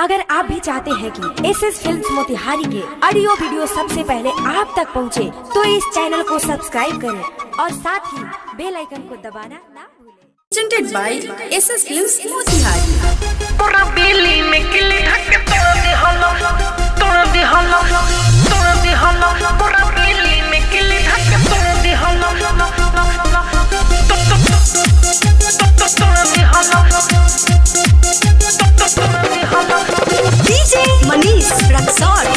अगर आप भी चाहते हैं कि एसएस फिल्म्स मोतिहारी के ऑडियो वीडियो सबसे पहले आप तक पहुंचे, तो इस चैनल को सब्सक्राइब करें और साथ ही बेल आइकन को दबाना ना भूलें। Presented by SS Films Motihari. पूरा बिल्ली में किले ढक तोड़ दे हलो, तोड़ दे हलो, तोड़ दे हलो। पूरा बिल्ली में किले ढक तोड़ दे हलो, तोड़ दे hello, DJ Manish Raxaul,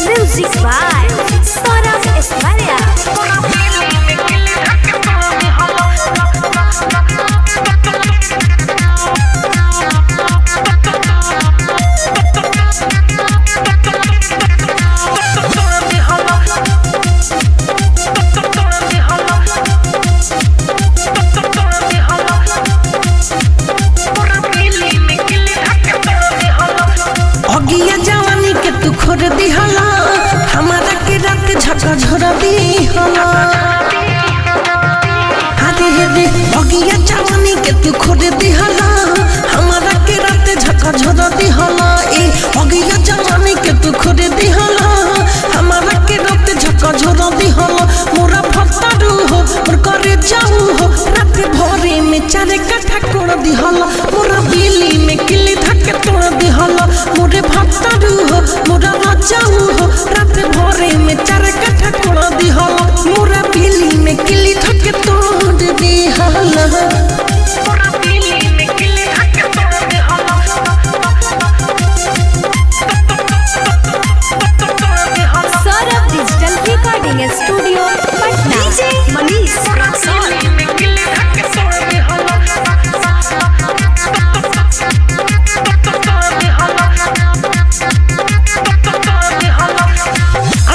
music by Saurabh Aishwarya. पूरा बिल्ली में किले ढक तोड़ दे हलो, खोर दी हला हमारा के रात झका झोरा दी हला हादी हेदी बगिया जवानी के तू खोर दी हला हमारा के रात झका झोरा दी हला ए बगिया जवानी के तू खोर दी हला हमारा के रात झका झोरा दी हला मोरा फत्तारू हो मोर करे जाऊ हो रात भोरे में चारे काठा कोड़ दी हला मोरा बिल्ली में किली धक्के तोड़ दी हला मोरे फत्तारू हो मोरा जाऊ हो रात भोरे में चार कट्ठा कोड़ दी हला मोरा बिल्ली में किली धक्के तोड़ दी हला पूरा बिल्ली में किले ढक तोड़ दे हलो, तोड़ दे hello. Saurabh digital recording studio Patna. DJ Manish Raxaul, बिल्ली में किले ढक तोड़ दे हलो, तोड़ दे हलो।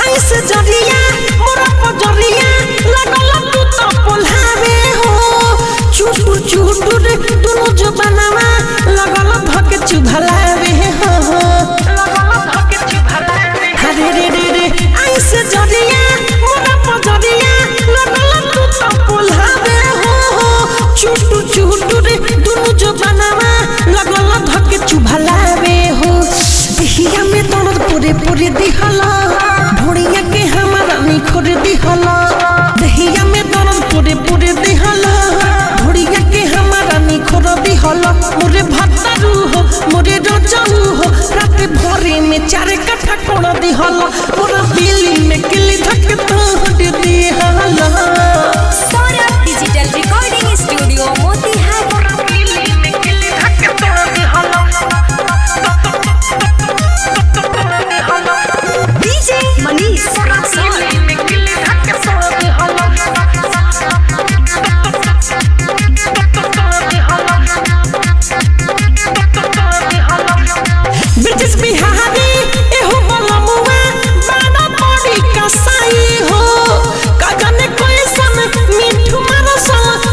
ऐसे जरिया मोरा पजरिया लगल तू तो पोल्हावे हो चुटुर चुटुर दुनु जबानावा लगल धके चुभलावे हो हरे रे रे रे ऐसे जरिया मोरा पजरिया लगल तू तो पोल्हावे हो चुटुर चुटुर दुनु जबानावा लगल धके चुभलावे हो हिया में दर्द पूरे पूरे दिहला भोड़िया के हमारा निखोर दिहला दहिया में दर्द पूरे पूरे दिहला भोड़िया के हमारा निखोर दिहला मोरे भत्तारू हो मोरे रजाऊ हो रात भोरे में चारे कट्ठा कोड़ दिहला मोरा बिल्ली में किली धक्के तोड़ दिहला। Saurabh digital recording studio Motihari. पूरा बिल्ली में किले ढक तोड़ दे हलो, तोड़ दे हलो। डीजे मनीष रक्सौल, बिल्ली में किले ढक तोड़ दे हलो, तोड़ दे हलो, तोड़ दे हलो। ब्रिटिश बिहारी एहो बलमुआ बाड़ा बड़ी कसाई हो कागने कोई सन मिठू मारस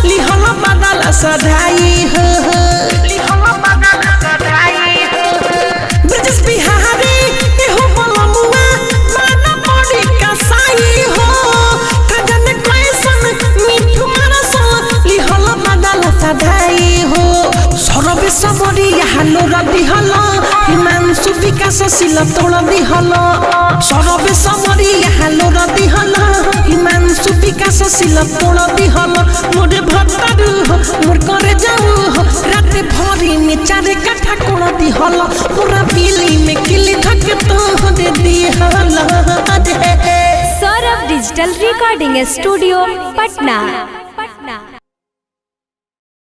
लिहल बदल सधाई हो लिहलो बदल सधाई हो। ब्रिटिश बिहारी एहो बलमुआ बाड़ा बड़ी कसाई हो कागने कोई सन मिठू मारस लिहल बदल सधाई हो सरबे सबरी हालो रदी हला हिमांशु विकास शिला तोड़ दी हला सरबे सबरी हालो रदी हला हिमांशु विकास शिला तोड़ दी हला मोरे भत्तारू हो मोर करे जाऊ हो रात भोरी में चारे काठा कोड़ दी हला पूरा बिल्ली में किली धक्के तोड़ दी हला। Saurabh digital recording studio Patna.